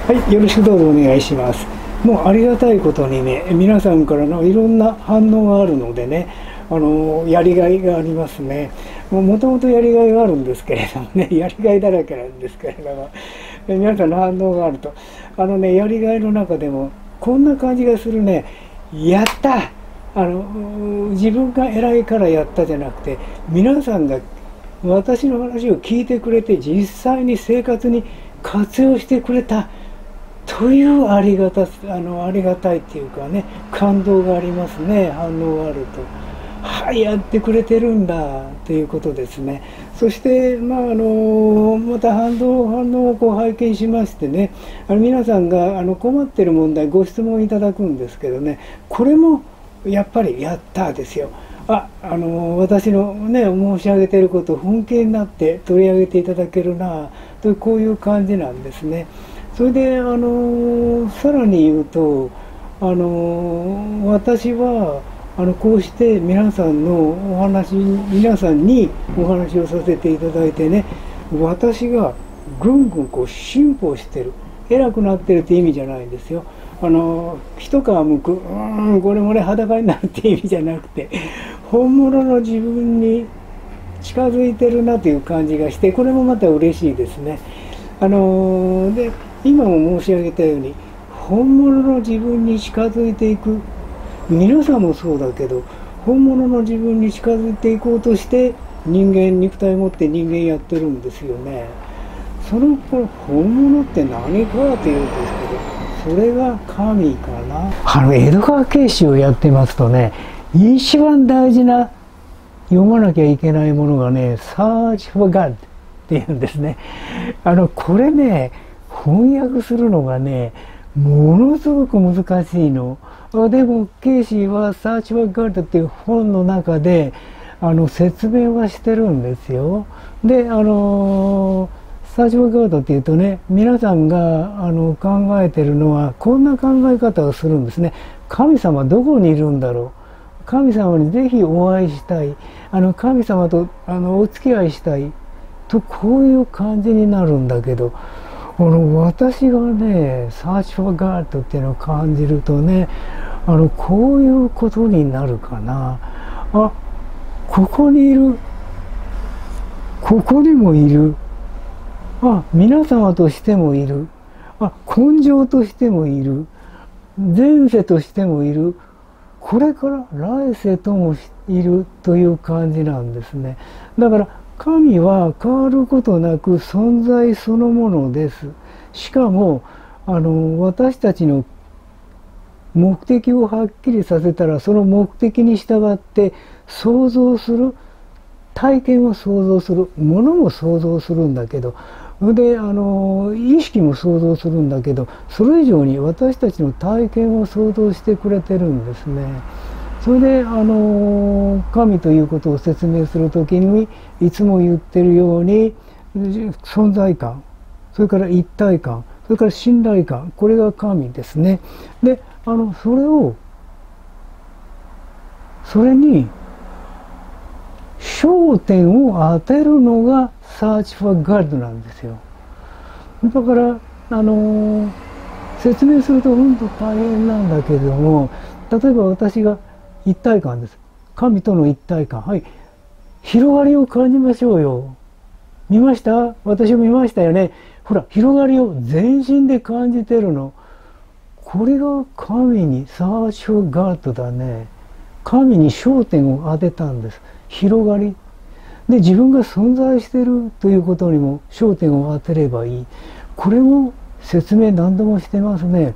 はい、よろしくどうぞお願いします。もうありがたいことにね、皆さんからのいろんな反応があるのでね、やりがいがありますね。もともとやりがいがあるんですけれどもね、やりがいだらけなんですけれども、皆さんの反応があると、やりがいの中でも、こんな感じがするね、やった自分が偉いからやったじゃなくて、皆さんが私の話を聞いてくれて、実際に生活に活用してくれた。というありがたいっていうかね、感動がありますね、反応があると。はい、やってくれてるんだということですね。そして、また反応をこう拝見しましてね、皆さんが困っている問題、ご質問いただくんですけどね、これもやっぱりやったですよ。私のね、申し上げていることを本気になって取り上げていただけるなという、こういう感じなんですね。それでさらに言うと私はこうして皆さんにお話をさせていただいてね、私がぐんぐんこう進歩してる、偉くなってるって意味じゃないんですよ。一皮むく、これもね裸になるって意味じゃなくて、本物の自分に近づいてるなという感じがして、これもまた嬉しいですね。で今も申し上げたように、本物の自分に近づいていく、皆さんもそうだけど、本物の自分に近づいていこうとして肉体を持って人間やってるんですよね。これ本物って何かというんですけど、それが神かな。江戸川慶子をやってますとね、一番大事な読まなきゃいけないものがね、Search for God っていうんですね。これね、翻訳するのがね、ものすごく難しいの。でもケイシーはSearch for Godっていう本の中で説明はしてるんですよ。でSearch for Godっていうとね、皆さんが考えてるのはこんな考え方をするんですね。神様どこにいるんだろう、神様にぜひお会いしたい、神様とお付き合いしたいと、こういう感じになるんだけど、私がね、Search for Godっていうのを感じるとね、こういうことになるかな。ここにいる。ここにもいる。皆様としてもいる。根性としてもいる。前世としてもいる。これから来世ともいるという感じなんですね。だから、神は変わることなく存在そのものです。しかも私たちの目的をはっきりさせたら、その目的に従って想像する、体験を想像する、ものも想像するんだけど、で意識も想像するんだけど、それ以上に私たちの体験を想像してくれてるんですね。それで神ということを説明するときにいつも言ってるように、存在感、それから一体感、それから信頼感、これが神ですね。でそれに焦点を当てるのがSearch for Godなんですよ。だから説明すると本当大変なんだけれども、例えば私が一体感です。神との一体感。はい。広がりを感じましょうよ。見ました？私も見ましたよね。ほら、広がりを全身で感じてるの。これが神にSearch for Godだね。神に焦点を当てたんです。広がり。で、自分が存在しているということにも焦点を当てればいい。これも説明何度もしてますね。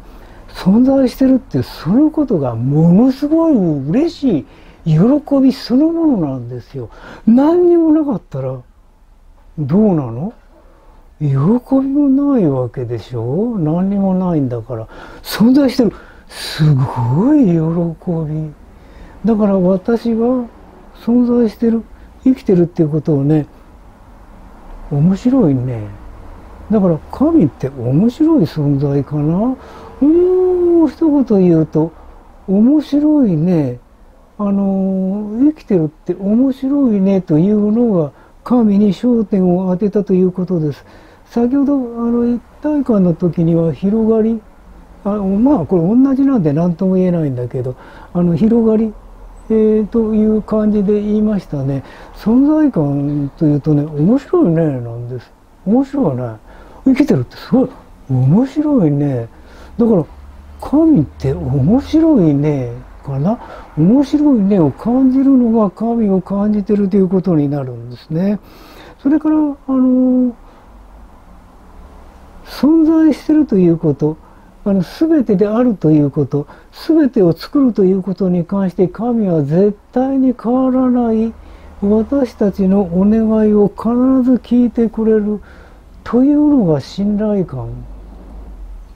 存在してるってそのことがものすごい嬉しい喜びそのものなんですよ。何にもなかったらどうなの？喜びもないわけでしょ。何にもないんだから。存在してる、すごい喜びだから、私は存在してる、生きてるっていうことをね、面白いね。だから神って面白い存在かな。一言言うと面白いね。生きてるって面白いねというのが神に焦点を当てたということです。先ほど体感の時には広がり、まあこれ同じなんで何とも言えないんだけど、広がり、という感じで言いましたね。存在感というとね、面白いねなんです。面白いね。生きてるってすごい面白いね。だから神って面白いねかな。面白いねを感じるのが神を感じてるということになるんですね。それから存在してるということ、全てであるということ、全てを作るということに関して神は絶対に変わらない、私たちのお願いを必ず聞いてくれるというのが信頼感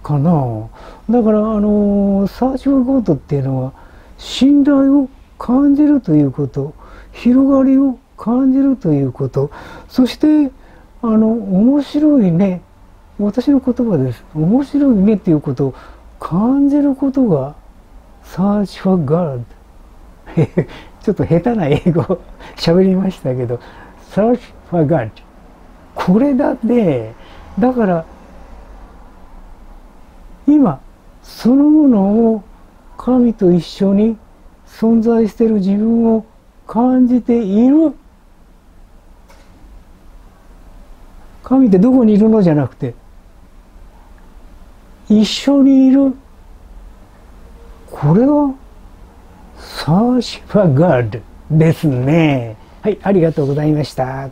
かな。だからサーチフォーゴッドっていうのは信頼を感じるということ、広がりを感じるということ、そして面白いね、私の言葉です。面白いねっていうことを感じることが Search for God ちょっと下手な英語喋りましたけど Search for God これだね。だから今そのものを神と一緒に存在している自分を感じている。神ってどこにいるのじゃなくて一緒にいる。これが Search for God ですね。はい、ありがとうございました。